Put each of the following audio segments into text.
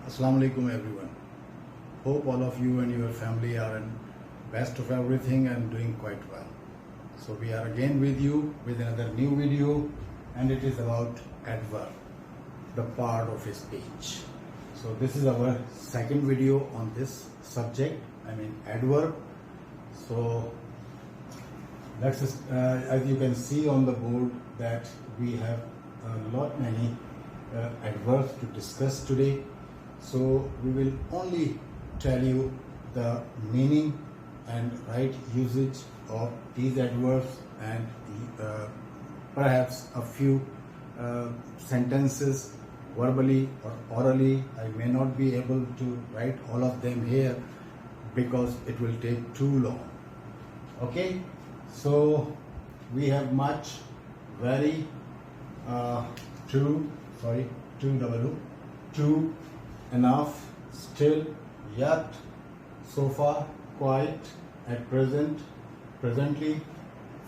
Assalamu alaikum everyone. Hope all of you and your family are in best of everything and doing quite well. So we are again with you with another new video, and it is about adverb, the part of a speech. So this is our second video on this subject, adverb. So as you can see on the board that we have a lot many adverbs to discuss today. So we will only tell you the meaning and right usage of these adverbs and perhaps a few sentences verbally or orally. I may not be able to write all of them here because it will take too long. Okay, so we have much, very, too, enough, still, yet, so far, quite, at present, presently,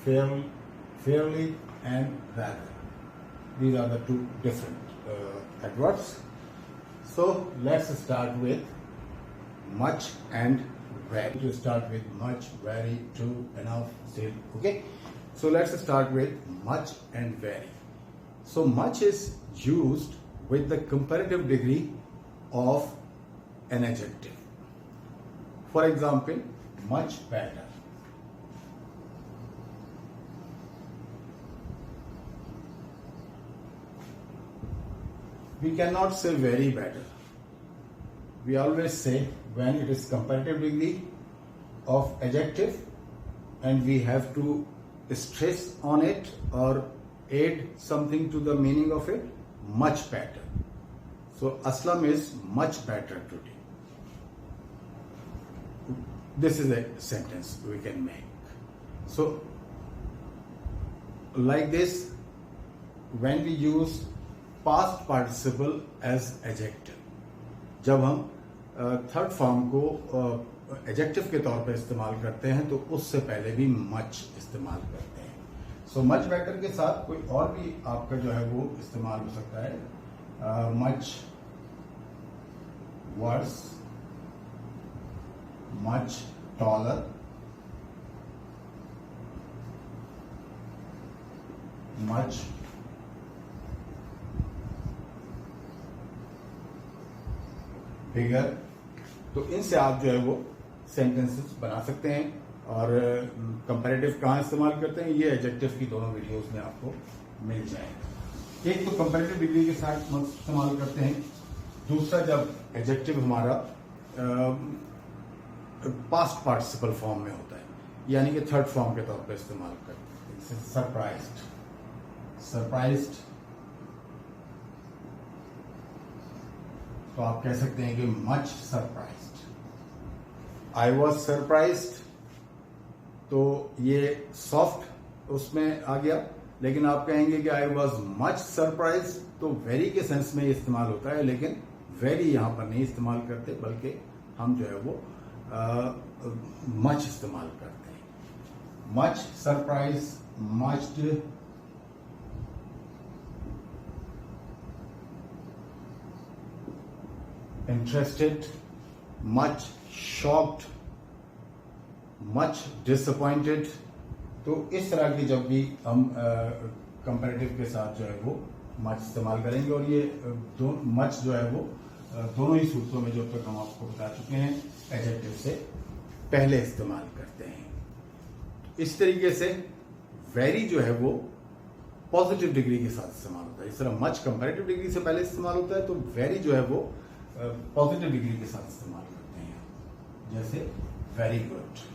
fairly, and rather. These are the two different adverbs. So let's start with much and very. To start with much, very, too, enough, still. Okay. So let's start with much and very. So much is used with the comparative degree of an adjective. For example, much better. We cannot say very better. We always say when it is comparative degree of adjective and we have to stress on it or add something to the meaning of it, much better. So Aslam is much better today. This is a sentence we can make. So like this, when we use past participle as adjective, जब हम third form को adjective के तौर पर इस्तेमाल करते हैं तो उससे पहले भी मच इस्तेमाल करते हैं. सो मच बेटर के साथ कोई और भी आपका जो है वो इस्तेमाल हो सकता है. Much worse, much taller, much figure. तो इनसे आप जो है वो सेंटेंसेस बना सकते हैं. और कंपैरेटिव कहाँ इस्तेमाल करते हैं, ये एडजेक्टिव की दोनों वीडियोस में आपको मिल जाएगा. एक तो कंपैरेटिव डिग्री के साथ इस्तेमाल करते हैं. दूसरा जब एडजेक्टिव हमारा पास्ट पार्टिसिपल फॉर्म में होता है, यानी कि थर्ड फॉर्म के तौर पर इस्तेमाल करते हैं. Surprised, surprised. तो आप कह सकते हैं कि much surprised. I was surprised, तो ये सॉफ्ट उसमें आ गया. लेकिन आप कहेंगे कि आई वॉज मच सरप्राइज, तो वेरी के सेंस में इस्तेमाल होता है, लेकिन वेरी यहां पर नहीं इस्तेमाल करते, बल्कि हम जो है वो मच इस्तेमाल करते हैं. Much surprise, much interested, much shocked, much disappointed. तो इस तरह की जब भी हम कंपैरेटिव के साथ जो है वो मच इस्तेमाल करेंगे, और ये मच जो है वो दोनों ही सूत्रों में जो तक हम आपको बता चुके हैं एडजेक्टिव से पहले इस्तेमाल करते हैं. इस तरीके से वेरी जो है वो पॉजिटिव डिग्री के साथ इस्तेमाल होता है. इस तरह मच कंपैरेटिव डिग्री से पहले इस्तेमाल होता है, तो वेरी जो है वो पॉजिटिव डिग्री के साथ इस्तेमाल करते हैं. जैसे वेरी गुड,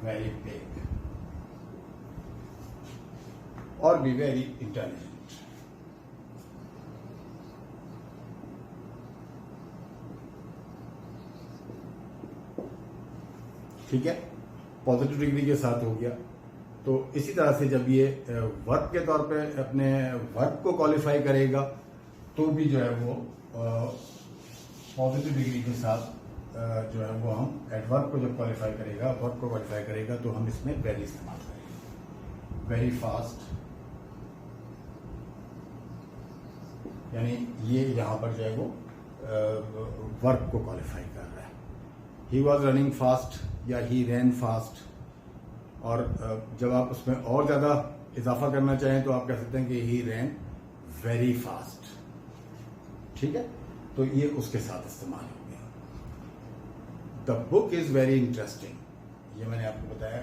वेरी बिग, और भी वेरी इंटेलिजेंट. ठीक है, पॉजिटिव डिग्री के साथ हो गया. तो इसी तरह से जब ये वर्ब के तौर पे अपने वर्ब को क्वालिफाई करेगा, तो भी जो है वो पॉजिटिव डिग्री के साथ जो है वो हम एडवर्ब को जब क्वालिफाई करेगा, वर्ब को क्वालिफाई करेगा, तो हम इसमें वेरी इस्तेमाल करेंगे. वेरी फास्ट, यानी ये यहां पर जो है वो वर्क को क्वालिफाई कर रहा है। ही वॉज रनिंग फास्ट या ही रैन फास्ट। और जब आप उसमें और ज्यादा इजाफा करना चाहें तो आप कह सकते हैं कि ही रैन वेरी फास्ट। ठीक है, तो ये उसके साथ इस्तेमाल हो गया। The book is very interesting, ये मैंने आपको बताया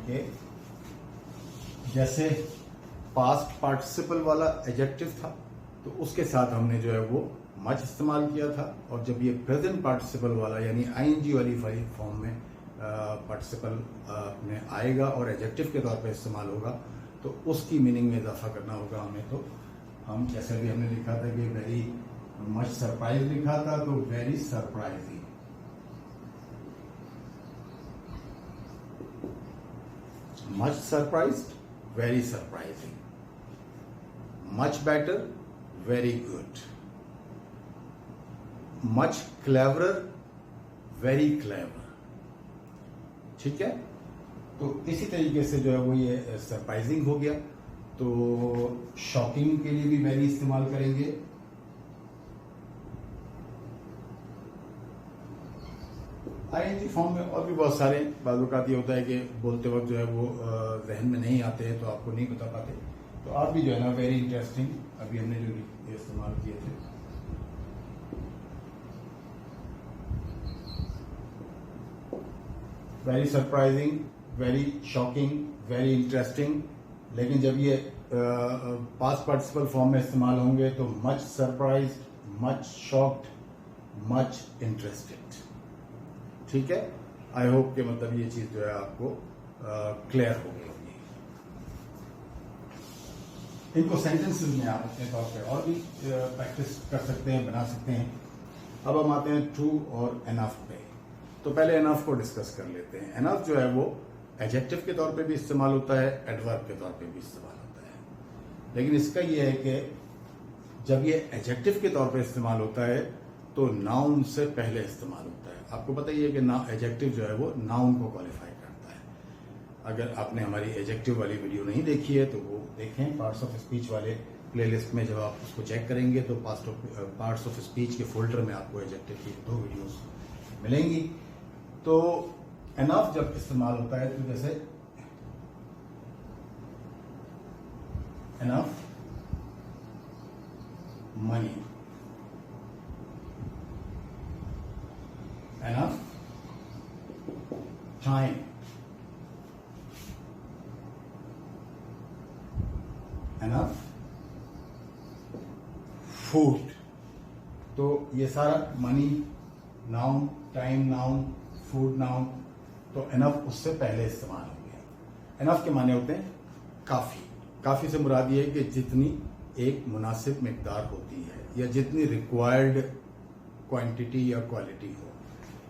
कि जैसे पास्ट पार्टिसिपल वाला एडजेक्टिव था तो उसके साथ हमने जो है वो मच इस्तेमाल किया था, और जब ये प्रेजेंट पार्टिसिपल वाला यानी आईएनजी वाली फॉर्म में पार्टिसिपल में आएगा और एडजेक्टिव के तौर पे इस्तेमाल होगा तो उसकी मीनिंग में इजाफा करना होगा हमें। तो हम जैसे भी हमने लिखा था कि वेरी मच सरप्राइज लिखा था, तो very surprising. Much surprised, very surprising. Much better, very good. Much cleverer, very clever. ठीक है, तो इसी तरीके से जो है वो ये सरप्राइजिंग हो गया। तो शॉकिंग के लिए भी वेरी इस्तेमाल करेंगे। आईएनजी फॉर्म में और भी बहुत सारे बाज़ ये होता है कि बोलते वक्त जो है वो जहन में नहीं आते हैं तो आपको नहीं बता पाते। तो आप भी जो है ना वेरी इंटरेस्टिंग, अभी हमने जो इस्तेमाल किए थे, very surprising, very shocking, very interesting. लेकिन जब ये पास्ट पार्टिसिपल फॉर्म में इस्तेमाल होंगे तो much surprised, much shocked, much interested. ठीक है, आई होप कि मतलब ये चीज जो है आपको क्लियर हो गई होगी। इनको सेंटेंसेस में आप अपने तौर पे और भी प्रैक्टिस कर सकते हैं, बना सकते हैं। अब हम आते हैं ट्रू और एनफ पे। तो पहले एनफ को डिस्कस कर लेते हैं। एनफ जो है वो एडजेक्टिव के तौर पे भी इस्तेमाल होता है, एडवर्ब के तौर पे भी इस्तेमाल होता है। लेकिन इसका ये है कि जब ये एडजेक्टिव के तौर पे इस्तेमाल होता है तो नाउन से पहले इस्तेमाल होता है। आपको पता ही है कि एडजेक्टिव जो है वो नाउन को क्वालिफाई करता है। अगर आपने हमारी एडजेक्टिव वाली वीडियो नहीं देखी है तो वो देखें, पार्ट्स ऑफ स्पीच वाले प्लेलिस्ट में जब आप उसको चेक करेंगे तो पार्ट्स ऑफ स्पीच के फोल्डर में आपको एडजेक्टिव की 2 वीडियोस मिलेंगी। तो एनफ जब इस्तेमाल होता है तो जैसे enough money, enough time, enough food. तो ये सारा money noun, time noun, food noun, तो एनफ उससे पहले इस्तेमाल हो गया। एनफ के माने होते हैं काफी। काफी से मुराद ये है कि जितनी एक मुनासिब मिकदार होती है या जितनी रिक्वायर्ड क्वांटिटी या क्वालिटी हो,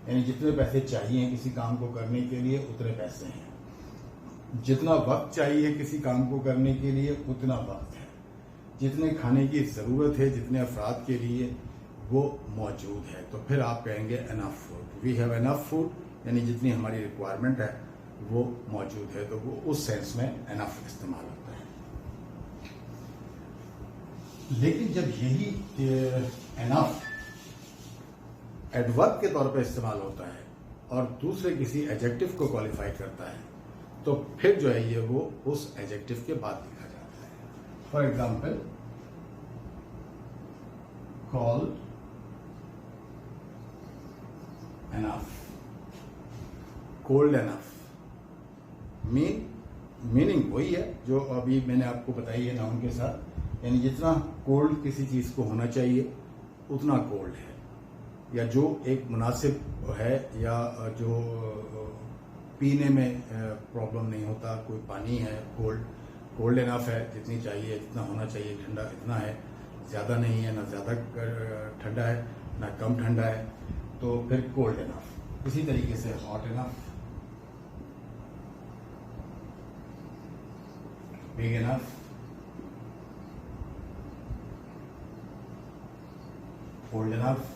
यानी जितने पैसे चाहिए किसी काम को करने के लिए उतने पैसे हैं, जितना वक्त चाहिए किसी काम को करने के लिए उतना वक्त है, जितने खाने की जरूरत है जितने अफराद के लिए वो मौजूद है, तो फिर आप कहेंगे enough food. We have enough food, यानी जितनी हमारी रिक्वायरमेंट है वो मौजूद है, तो वो उस सेंस में एनफ इस्तेमाल होता है। लेकिन जब यही एनफ एडवर्ब के तौर पर इस्तेमाल होता है और दूसरे किसी एडजेक्टिव को क्वालिफाई करता है तो फिर जो है ये वो उस एडजेक्टिव के बाद लिखा जाता है। For example, called enough, cold enough. Meaning वही है जो अभी मैंने आपको बताई है नाउन के साथ, यानी जितना कोल्ड किसी चीज को होना चाहिए उतना कोल्ड है, या जो एक मुनासिब है, या जो पीने में प्रॉब्लम नहीं होता, कोई पानी है कोल्ड एनफ है, जितनी चाहिए जितना होना चाहिए, ठंडा इतना है, ज्यादा नहीं है, ना ज्यादा ठंडा है ना कम ठंडा है, तो फिर कोल्ड एनफ। इसी तरीके से hot enough, big enough, old enough.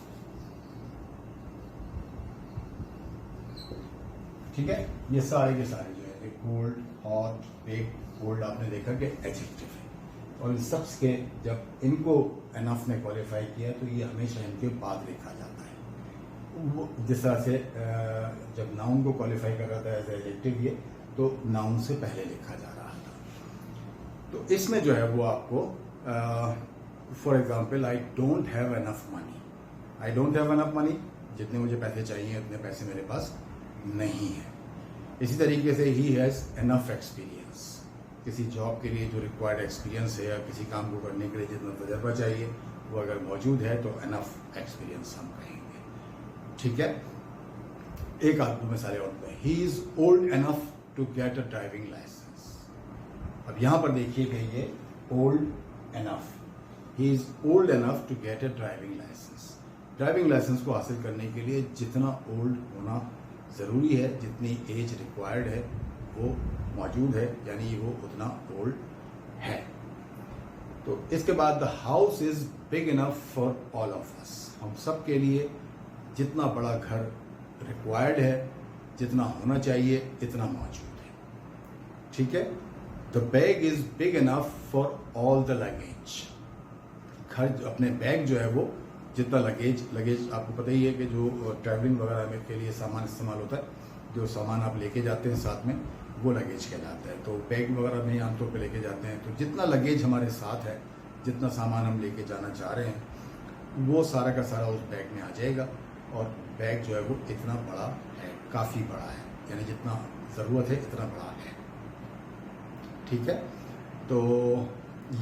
ठीक है, ये सारे के सारे जो है ये कोल्ड, हॉट, बेक, कोल्ड आपने देखा कि एडजेक्टिव है, और इन सब के जब इनको एनफ ने क्वालिफाई किया तो ये हमेशा इनके बाद लिखा जाता है। वो जिस तरह से जब नाउन को क्वालिफाई कर रहा था एज एडजेक्टिव ये, तो नाउन से पहले लिखा जा रहा था। तो इसमें जो है वो आपको for example, I don't have enough money, I don't have enough money, जितने मुझे पैसे चाहिए उतने पैसे मेरे पास नहीं है। इसी तरीके से ही हैज़ एनफ एक्सपीरियंस, किसी जॉब के लिए जो रिक्वायर्ड एक्सपीरियंस है या किसी काम को करने के लिए जितना तजर्बा चाहिए वो अगर मौजूद है तो एनफ एक्सपीरियंस हम कहेंगे। ठीक है, एक आपको मिसालें और बताएं। He is old enough to get a driving licence. अब यहां पर देखिए कि ये old enough, he is old enough to get a driving licence. Driving licence को हासिल करने के लिए जितना ओल्ड होना ज़रूरी है, जितनी एज रिक्वायर्ड है वो मौजूद है, यानी वो उतना ओल्ड है। तो इसके बाद the house is big enough for all of us, हम सब के लिए जितना बड़ा घर रिक्वायर्ड है, जितना होना चाहिए इतना मौजूद है। ठीक है, the bag is big enough for all the luggage. घर अपने बैग जो है वो जितना लगेज आपको पता ही है कि जो ट्रैवलिंग वगैरह में के लिए सामान इस्तेमाल होता है, जो सामान आप लेके जाते हैं साथ में वो लगेज कहलाता है। तो बैग वगैरह में आमतौर पे लेके जाते हैं, तो जितना लगेज हमारे साथ है, जितना सामान हम लेके जाना चाह रहे हैं वो सारा का सारा उस बैग में आ जाएगा। और बैग जो है वो इतना बड़ा है, काफ़ी बड़ा है, यानी जितना ज़रूरत है इतना बड़ा है। ठीक है, तो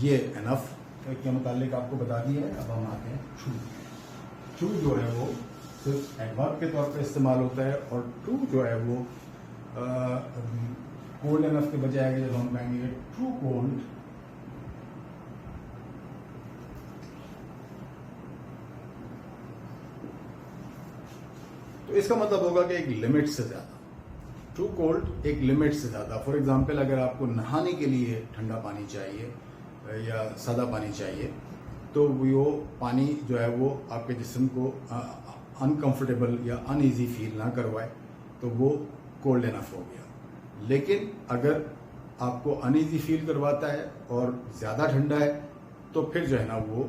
ये एनफ के मुतालिक आपको बता दिया है। अब हम आते हैं ट्रू। ट्रू जो है वो सिर्फ एडवर्ब के तौर पे इस्तेमाल होता है, और ट्रू जो है वो कोल्ड एनफ के बजाय जब हम कहेंगे ट्रू कोल्ड, तो इसका मतलब होगा कि एक लिमिट से ज्यादा। ट्रू कोल्ड एक लिमिट से ज्यादा। फॉर एग्जांपल, अगर आपको नहाने के लिए ठंडा पानी चाहिए या सादा पानी चाहिए, तो वो पानी जो है वो आपके जिस्म को अनकंफर्टेबल या अनईजी फील ना करवाए, तो वो कोल्ड इनफ हो गया। लेकिन अगर आपको अनईजी फील करवाता है और ज़्यादा ठंडा है, तो फिर जो है ना वो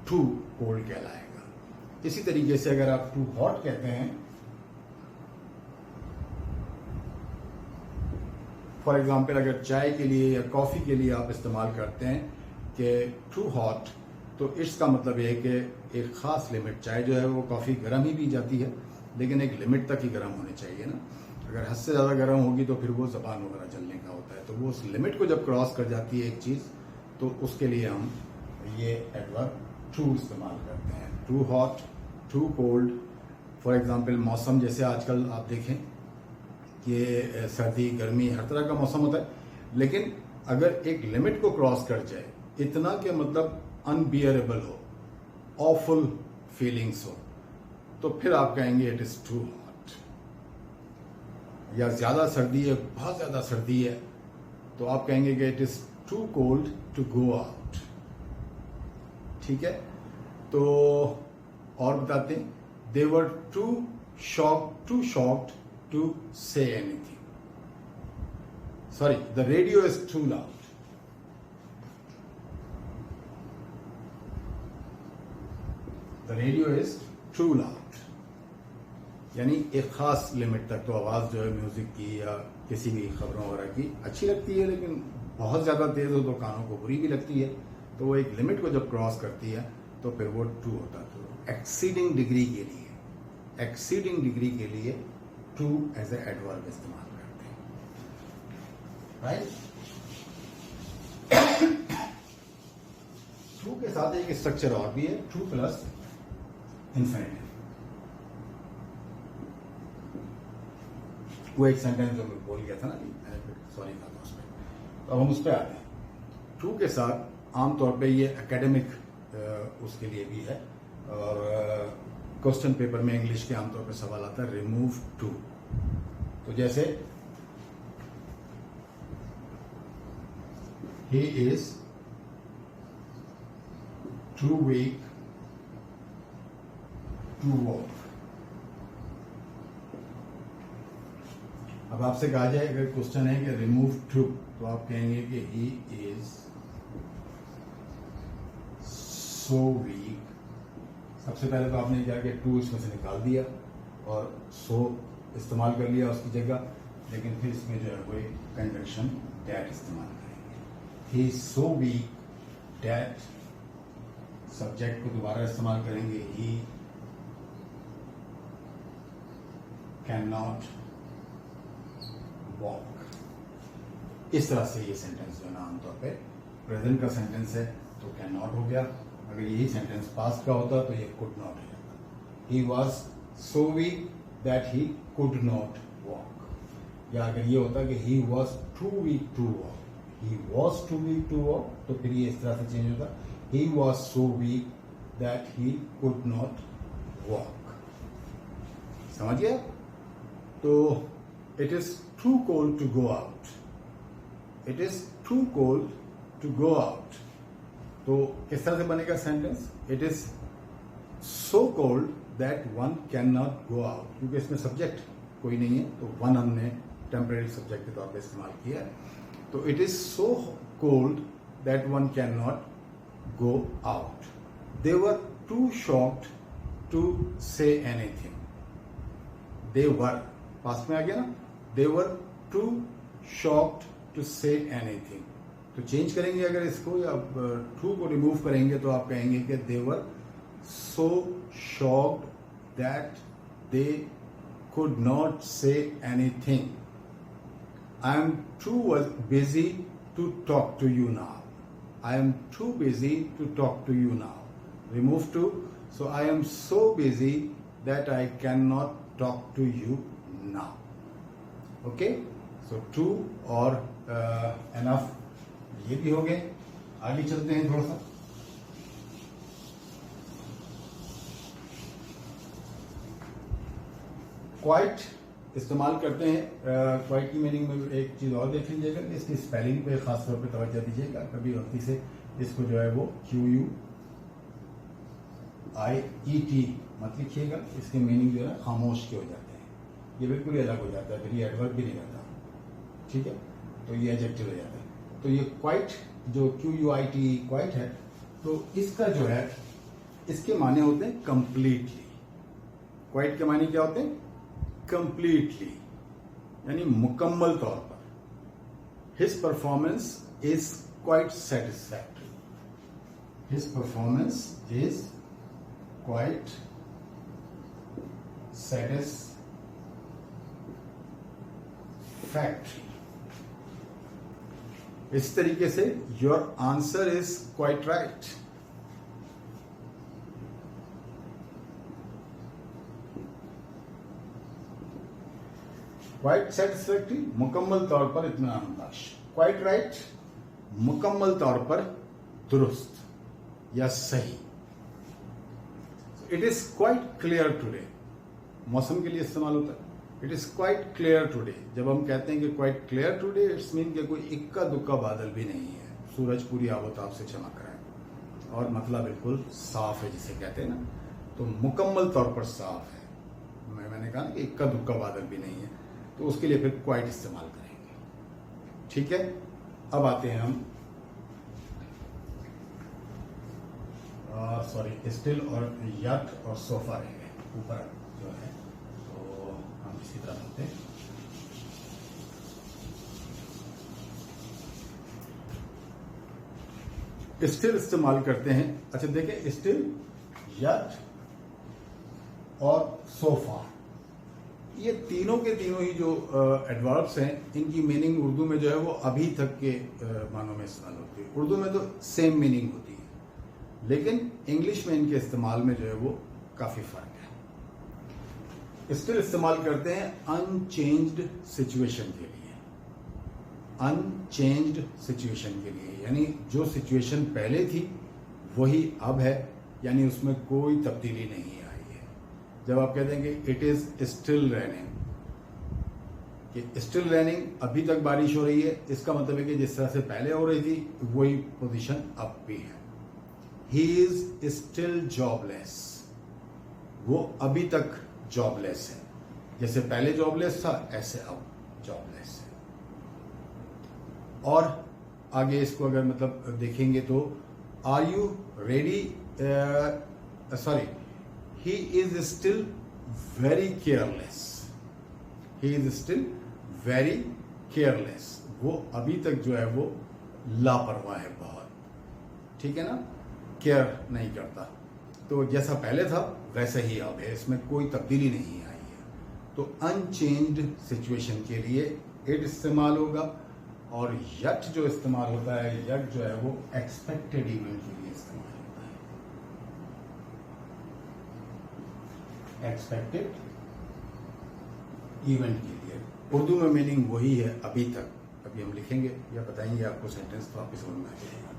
टू कोल्ड कहलाएगा। इसी तरीके से अगर आप टू हॉट कहते हैं, फॉर एग्जाम्पल अगर चाय के लिए या कॉफ़ी के लिए आप इस्तेमाल करते हैं कि टू हॉट, तो इसका मतलब ये है कि एक ख़ास लिमिट, चाय जो है वो कॉफ़ी गर्म ही पी जाती है, लेकिन एक लिमिट तक ही गर्म होनी चाहिए ना। अगर हद से ज़्यादा गर्म होगी तो फिर वो ज़बान वगैरह जलने का होता है। तो वो उस लिमिट को जब क्रॉस कर जाती है एक चीज़, तो उसके लिए हम ये एडवर्ब टू इस्तेमाल करते हैं। Too hot, too cold. For example मौसम, जैसे आजकल आप देखें कि सर्दी गर्मी हर तरह का मौसम होता है, लेकिन अगर एक लिमिट को क्रॉस कर जाए, इतना कि मतलब अनबियरेबल हो, ऑफुल फीलिंग्स हो, तो फिर आप कहेंगे इट इज टू हॉट। या ज्यादा सर्दी है, बहुत ज्यादा सर्दी है, तो आप कहेंगे कि it is too cold to go out. ठीक है, तो और बताते हैं, they were too shocked to say anything. Sorry, the radio is too loud. The radio is too loud, यानी एक खास लिमिट तक तो आवाज जो है म्यूजिक की या किसी भी खबरों वगैरह की अच्छी लगती है, लेकिन बहुत ज्यादा तेज हो तो कानों को बुरी भी लगती है। तो वो एक लिमिट को जब क्रॉस करती है तो फिर वो टू होता है। तो एक्सीडिंग डिग्री के लिए टू एज ए एडवर्ब इस्तेमाल करते हैं, राइट। टू के साथ एक स्ट्रक्चर और भी है, टू प्लस इन्फिनिटिव। वो एक सेंटेंस जो मैं बोल गया था ना, सॉरी था तो उसमें, तो अब हम उस पर आते हैं। टू के साथ आमतौर पे ये एकेडमिक उसके लिए भी है, और क्वेश्चन पेपर में इंग्लिश के आमतौर पे सवाल आता है रिमूव टू। तो जैसे he is too weak to walk. अब आपसे कहा जाए, अगर क्वेश्चन है कि रिमूव टू, तो आप कहेंगे कि ही इज सो वीक। सबसे पहले तो आपने क्या कि टू इसमें से निकाल दिया और सो इस्तेमाल कर लिया उसकी जगह, लेकिन फिर इसमें जो है वो कंजंक्शन डैट इस्तेमाल करेंगे। He is so weak that, subject को दोबारा इस्तेमाल करेंगे, ही कैन नॉट वॉक। इस तरह से ये सेंटेंस जो है ना आमतौर पे प्रेजेंट का सेंटेंस है तो कैन नॉट हो गया। अगर यही सेंटेंस पास्ट का होता तो ये कुड नॉट हो जाता। He was so weak that he could not walk. या अगर ये होता कि he was too weak to walk, he was too weak to walk, तो फिर ये इस तरह से चेंज होता, he was so weak that he could not walk. समझिए? तो it is too cold to go out, it is too cold to go out. तो किस तरह से बनेगा sentence? It is so cold that one can not go out, क्योंकि इसमें subject कोई नहीं है तो वन हमने टेम्परेरी सब्जेक्ट के तौर पे इस्तेमाल किया है। तो it is so cold that one can not go out. They were too shocked to say anything. They were past में आ गया ना, they were too shocked to say anything. तो चेंज करेंगे अगर इसको, या टू को रिमूव करेंगे तो आप कहेंगे कि they were so shocked that they could not say anything. I am too busy to talk to you now, I am too busy to talk to you now. Remove too, so I am so busy that I can not talk to you now. Okay, so too और enough ये भी हो गए। आगे चलते हैं थोड़ा सा। क्वाइट इस्तेमाल करते हैं। क्वाइट की मीनिंग में एक चीज और देख लीजिएगा, इसकी स्पेलिंग पे खास तौर पे तवज्जो दीजिएगा। कभी गलती से इसको जो है वो QUIET मत लिखिएगा, इसके मीनिंग जो है खामोश के हो जाते हैं, ये बिल्कुल ही अलग हो जाता है, फिर ये एडवर्ब भी नहीं रहता। ठीक है, तो ये एडजेक्टिव हो जाता है। तो ये क्वाइट जो QUIET क्वाइट है, तो इसका जो है इसके माने होते हैं कंप्लीटली। क्वाइट के माने क्या होते हैं? कंप्लीटली, यानी मुकम्मल तौर पर। His performance is quite satisfactory, his performance is quite satisfactory। इस तरीके से your answer is quite right. Quite satisfactory, मुकम्मल तौर पर इत्मीनान बख्श। क्वाइट राइट, मुकम्मल तौर पर दुरुस्त या सही। It is quite clear today, मौसम के लिए इस्तेमाल होता है। It is quite clear today, जब हम कहते हैं कि quite clear today, it's mean कि कोई इक्का दुक्का बादल भी नहीं है, सूरज पूरी आबोताब से चमक रहा है और मतलब बिल्कुल साफ है जिसे कहते हैं ना, तो मुकम्मल तौर पर साफ है। मैंने कहा ना कि इक्का दुक्का बादल भी नहीं है, तो उसके लिए फिर क्वाइट इस्तेमाल करेंगे। ठीक है, अब आते हैं हम सॉरी स्टिल और यट और सोफा रह गए ऊपर जो है, तो हम इसी तरह होते हैं। स्टिल इस्तेमाल करते हैं। अच्छा देखें, स्टिल, यट और सोफा, ये तीनों के तीनों ही जो एडवर्ब्स हैं, इनकी मीनिंग उर्दू में जो है वो अभी तक के मानों में इस्तेमाल होती है। उर्दू में तो सेम मीनिंग होती है, लेकिन इंग्लिश में इनके इस्तेमाल में जो है वो काफी फर्क है। स्टिल इस्तेमाल करते हैं अनचेंज्ड सिचुएशन के लिए, अनचेंज्ड सिचुएशन के लिए, यानी जो सिचुएशन पहले थी वही अब है, यानी उसमें कोई तब्दीली नहीं आई है। जब आप कहते हैं कि इट इज स्टिल रेनिंग, कि स्टिल रेनिंग, अभी तक बारिश हो रही है, इसका मतलब है कि जिस तरह से पहले हो रही थी वही पोजीशन अब भी है। ही इज स्टिल जॉबलेस, वो अभी तक जॉबलेस है, जैसे पहले जॉबलेस था ऐसे अब। जॉबलेस है। और आगे इसको अगर मतलब देखेंगे तो are you ready, sorry, he is still very careless, he is still very careless, वो अभी तक जो है वो लापरवाह है बहुत, ठीक है ना, केयर नहीं करता। तो जैसा पहले था वैसा ही अब है, इसमें कोई तब्दीली नहीं आई है। तो अनचेंज्ड सिचुएशन के लिए इट इस्तेमाल होगा, और यट जो इस्तेमाल होता है, यट जो है वो एक्सपेक्टेड इवेंट के लिए इस्तेमाल होता है, एक्सपेक्टेड इवेंट के लिए। उर्दू में मीनिंग वही है अभी तक, अभी हम लिखेंगे या बताएंगे आपको सेंटेंस तो आपको समझ में आ जाएगा।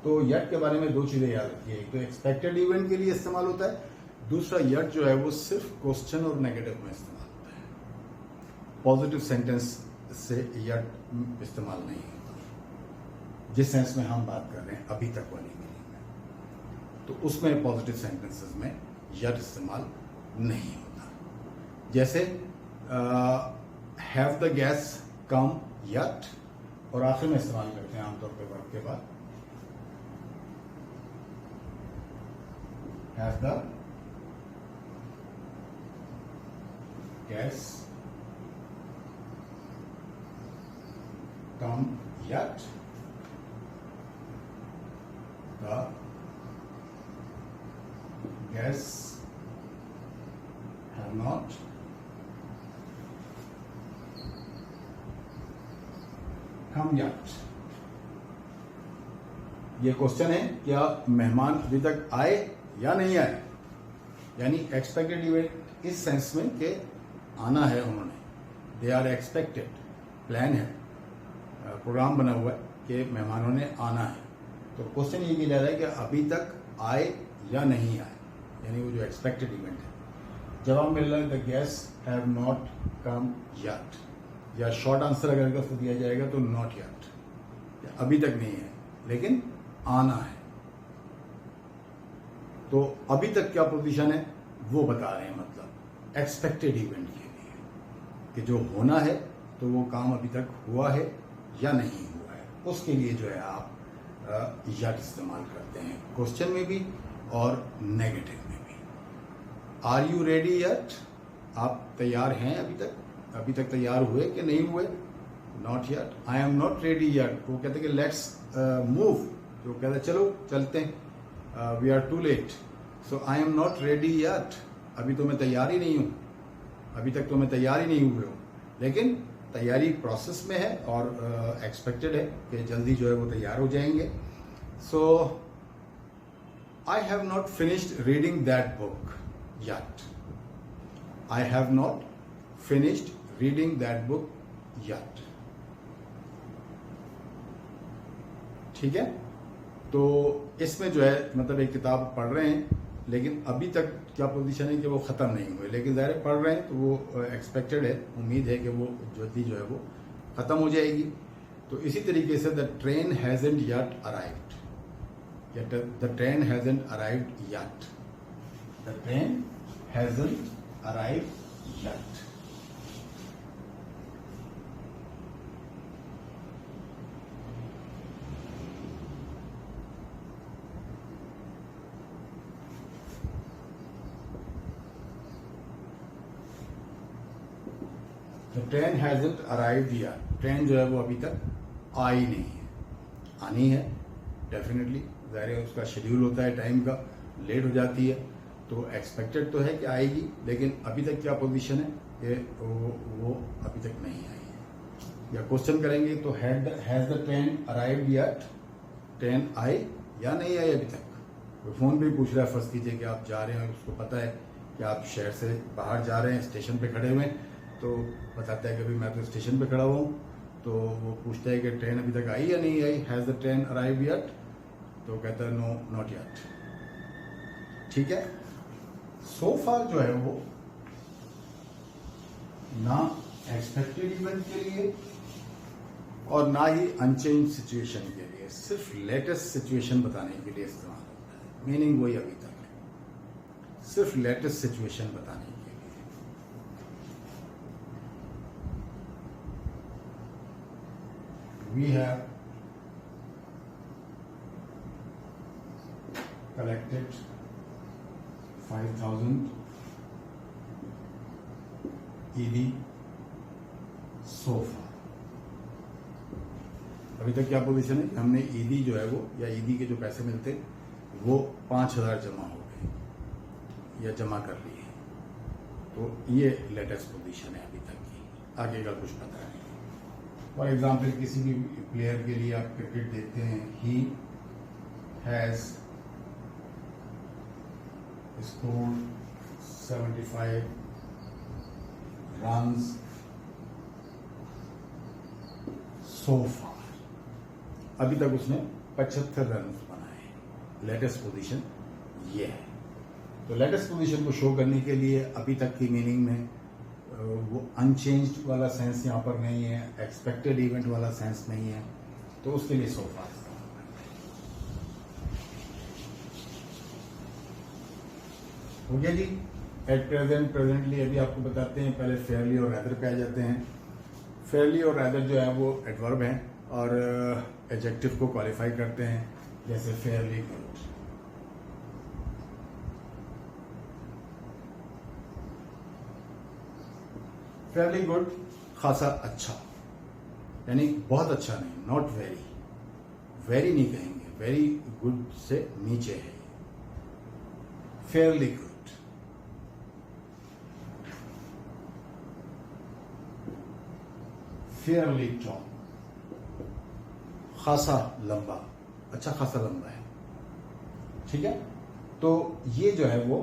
तो यट के बारे में दो चीजें याद रखिए, एक तो एक्सपेक्टेड इवेंट के लिए इस्तेमाल होता है, दूसरा यट जो है वो सिर्फ क्वेश्चन और नेगेटिव में इस्तेमाल होता है। पॉजिटिव सेंटेंस से यट इस्तेमाल नहीं होता, जिस सेंस में हम बात कर रहे हैं अभी तक वाली मीनिंग में, तो उसमें पॉजिटिव सेंटेंसेस में यट इस्तेमाल नहीं होता। जैसे have the gas come yet, और आखिर में इस्तेमाल करते हैं आमतौर पर वर्ब के बाद, have the gas come yet, the guests have not come yet। ये क्वेश्चन है, क्या मेहमान अभी तक आए या नहीं आए, यानी एक्सपेक्टेड इवेंट इस सेंस में कि आना है उन्होंने, दे आर एक्सपेक्टेड, प्लान है, प्रोग्राम बना हुआ है कि मेहमानों ने आना है। तो क्वेश्चन ये किया जा रहा है कि अभी तक आए या नहीं आए, यानी वो जो एक्सपेक्टेड इवेंट है। जवाब मिल रहा है the guest have not come yet, या शॉर्ट आंसर अगर इसको दिया जाएगा तो नॉट यट, अभी तक नहीं है लेकिन आना है। तो अभी तक क्या पोजीशन है वो बता रहे हैं, मतलब एक्सपेक्टेड इवेंट के लिए कि जो होना है तो वो काम अभी तक हुआ है या नहीं हुआ है, उसके लिए जो है आप यट इस्तेमाल करते हैं, क्वेश्चन में भी और नेगेटिव में भी। आर यू रेडी यट, आप तैयार हैं अभी तक, अभी तक तैयार हुए कि नहीं हुए, not yet. I am not ready yet, वो कहते हैं कि लेट्स मूव, तो कहते हैं चलो चलते हैं, we are too late, so I am not ready yet, अभी तो मैं तैयार ही नहीं हूं, अभी तक तो मैं तैयार ही नहीं हुए हूं, लेकिन तैयारी प्रोसेस में है और एक्सपेक्टेड है कि जल्दी जो है वो तैयार हो जाएंगे। So I have not finished reading that book yet, I have not finished reading that book yet, ठीक है। तो इसमें जो है मतलब एक किताब पढ़ रहे हैं लेकिन अभी तक क्या पोजीशन है कि वो ख़त्म नहीं हुए, लेकिन ज़ाहिर पढ़ रहे हैं तो वो एक्सपेक्टेड है, उम्मीद है कि वो जल्दी जो है वो ख़त्म हो जाएगी। तो इसी तरीके से the train hasn't yet arrived, या the train hasn't arrived yet, the train hasn't arrived yet. Train hasn't arrived yet, train जो है वो अभी तक आई नहीं है, आनी है डेफिनेटली, ज़ाहिर है उसका शेड्यूल होता है टाइम का, लेट हो जाती है, तो एक्सपेक्टेड तो है कि आएगी, लेकिन अभी तक क्या पोजीशन है कि वो अभी तक नहीं आई है। या क्वेश्चन करेंगे तो has the train arrived yet, train आई या नहीं आई अभी तक। कोई फ़ोन पे पूछ रहा है, फर्स्ट कीजिए कि आप जा रहे हैं, उसको पता है कि आप शहर से बाहर जा रहे हैं, स्टेशन पे खड़े हुए हैं, तो बताता है कि भाई मैं तो स्टेशन पे खड़ा हुआ हूँ, तो वो पूछता है कि ट्रेन अभी तक आई या नहीं आई, has the train arrive yet, तो कहता है नो नॉट यट, ठीक है। सो फार जो है वो ना एक्सपेक्टेड इवेंट के लिए और ना ही अनचेंज सिचुएशन के लिए, सिर्फ लेटेस्ट सिचुएशन बताने के लिए इस्तेमाल होता है, मीनिंग वही अभी तक है, सिर्फ लेटेस्ट सिचुएशन बताने के लिए। we have collected 5,000 ED so far. अभी तक क्या पोजीशन है? हमने ईदी जो है वो या ईदी के जो पैसे मिलते वो 5,000 जमा हो गए या जमा कर लिए, तो ये लेटेस्ट पोजीशन है अभी तक की, आगे का कुछ पता नहीं। फॉर एग्जाम्पल किसी भी प्लेयर के लिए आप क्रिकेट देखते हैं, ही हैज स्कोर्ड 75 रन्स सो फार, अभी तक उसने 75 रन बनाए। लेटेस्ट पोजीशन ये है। तो लेटेस्ट पोजीशन को शो करने के लिए अभी तक की मीनिंग में वो अनचेंज्ड वाला सेंस यहाँ पर नहीं है, एक्सपेक्टेड इवेंट वाला सेंस नहीं है, तो उसके लिए सो फार हो गया जी। एट प्रेजेंट, प्रेजेंटली अभी आपको बताते हैं, पहले फेयरली और रैदर पे आ जाते हैं। फेयरली और रैदर जो है वो एडवर्ब हैं और एडजेक्टिव को क्वालिफाई करते हैं, जैसे फेयरली गुड। फेयरली गुड खासा अच्छा, यानी बहुत अच्छा नहीं, नॉट वेरी, वेरी नहीं कहेंगे, वेरी गुड से नीचे है। फेयरली गुड, फेयरली टॉल, खासा लंबा, अच्छा खासा लंबा है, ठीक है। तो ये जो है वो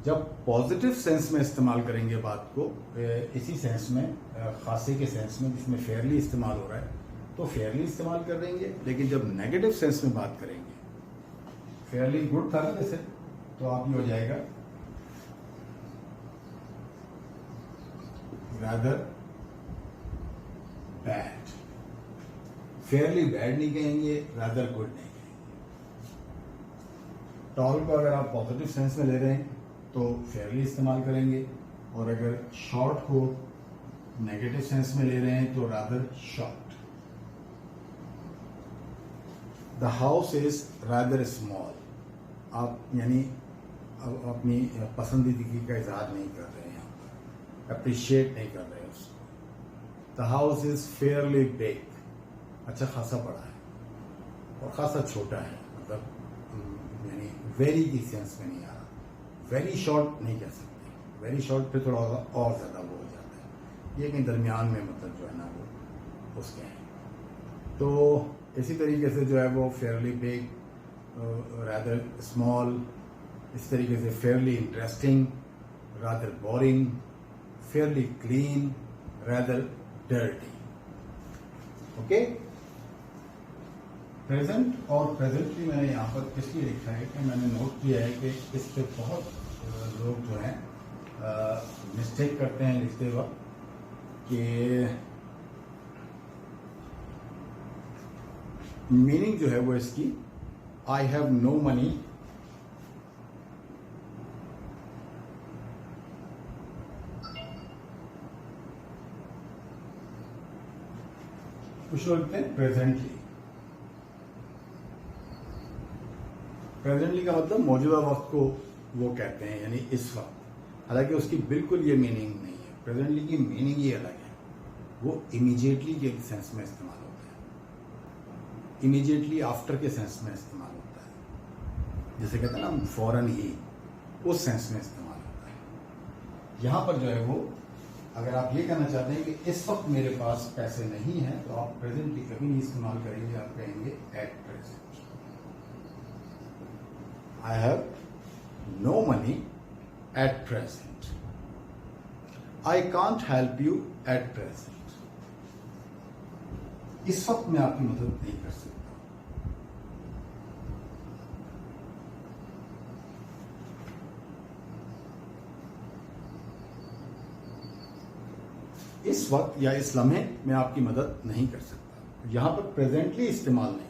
जब पॉजिटिव सेंस में इस्तेमाल करेंगे बात को, इसी सेंस में, खासे के सेंस में जिसमें फेयरली इस्तेमाल हो रहा है, तो फेयरली इस्तेमाल कर देंगे। लेकिन जब नेगेटिव सेंस में बात करेंगे, फेयरली गुड था ना जैसे, तो आप ये हो जाएगा रादर बैड। फेयरली बैड नहीं कहेंगे, रादर गुड नहीं कहेंगे। टॉल को अगर आप पॉजिटिव सेंस में ले रहे हैं तो फेयरली इस्तेमाल करेंगे, और अगर शॉर्ट को नेगेटिव सेंस में ले रहे हैं तो rather short. The house is rather small, आप यानी अपनी पसंदीदगी का इजहार नहीं कर रहे हैं, यहाँ पर अप्रिशिएट नहीं कर रहे हैं उसको। The house is fairly big, अच्छा खासा बड़ा है और खासा छोटा है, मतलब यानी वेरी की सेंस में नहीं आ रहा। वेरी शॉर्ट नहीं कह सकते, वेरी शॉर्ट पे थोड़ा और ज्यादा वो हो जाता है, ये कहीं दरमियान में मतलब जो है ना वो उसके हैं। तो इसी तरीके से जो है वो फेयरली बिग, रादर स्मॉल, इस तरीके से Fairlie interesting, rather boring, Fairlie clean, rather dirty. Okay, present और प्रेजेंटली मैंने यहाँ पर इसलिए लिखा है कि मैंने नोट किया है कि इस पे बहुत लोग जो हैं मिस्टेक करते हैं लिखते वक्त, कि मीनिंग जो है वो इसकी आई हैव नो मनी कुछ लोग लिखते हैं प्रेजेंटली। प्रेजेंटली का मतलब मौजूदा वक्त को वो कहते हैं, यानी इस वक्त। हालांकि उसकी बिल्कुल ये मीनिंग नहीं है, प्रेजेंटली की मीनिंग ही अलग है। वो इमीडिएटली के सेंस में इस्तेमाल होता है, इमीडिएटली आफ्टर के सेंस में इस्तेमाल होता है, जैसे कहते हैं ना फौरन ही, उस सेंस में इस्तेमाल होता है। यहां पर जो है वो, अगर आप ये कहना चाहते हैं कि इस वक्त मेरे पास पैसे नहीं हैं, तो आप प्रेजेंटली कभी नहीं इस्तेमाल करेंगे, आप कहेंगे at present. I have no money at present. I can't help you at present. इस वक्त मैं आपकी मदद नहीं कर सकता। इस वक्त या इस लम्हे में आपकी मदद नहीं कर सकता। यहां पर प्रेजेंटली इस्तेमाल नहीं।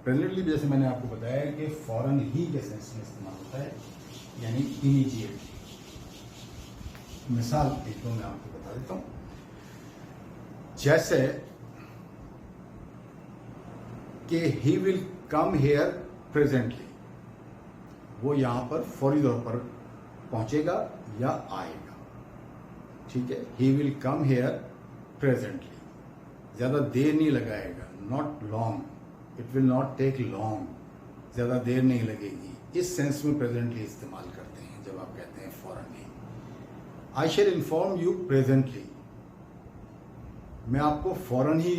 प्रेजेंटली जैसे मैंने आपको बताया कि फौरन ही के सेंस में इस्तेमाल होता है, यानी इमीडिएटली। मिसाल एक दो मैं आपको बता देता हूं, जैसे कि ही विल कम हेयर प्रेजेंटली, वो यहां पर फौरी तौर पर पहुंचेगा या आएगा। ठीक है, he will come here presently, ज्यादा देर नहीं लगाएगा, not long, it will not take long, ज्यादा देर नहीं लगेगी। इस सेंस में प्रेजेंटली इस्तेमाल करते हैं जब आप कहते हैं फौरन ही। आई शैल इन्फॉर्म यू प्रेजेंटली, मैं आपको फौरन ही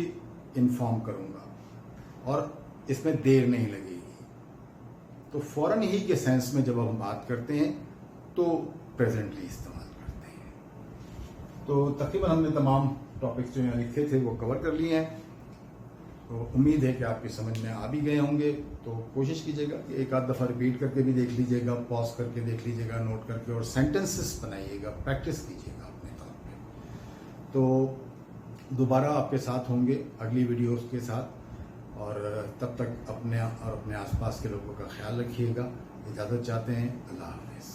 इन्फॉर्म करूंगा और इसमें देर नहीं लगेगी। तो फौरन ही के सेंस में जब हम बात करते हैं तो प्रेजेंटली इस्तेमाल करते हैं। तो तकरीबन हमने तमाम टॉपिक्स जो यहाँ लिखे थे वो कवर कर लिए हैं। तो उम्मीद है कि आपकी समझ में आ भी गए होंगे। तो कोशिश कीजिएगा कि एक आध दफ़ा रिपीट करके भी देख लीजिएगा, पॉज करके देख लीजिएगा, नोट करके, और सेंटेंसेस बनाइएगा, प्रैक्टिस कीजिएगा अपने तौर पे। तो दोबारा आपके साथ होंगे अगली वीडियोस के साथ, और तब तक अपने और अपने आसपास के लोगों का ख्याल रखिएगा। इजाज़त चाहते हैं। अल्लाह हाफ़िज़।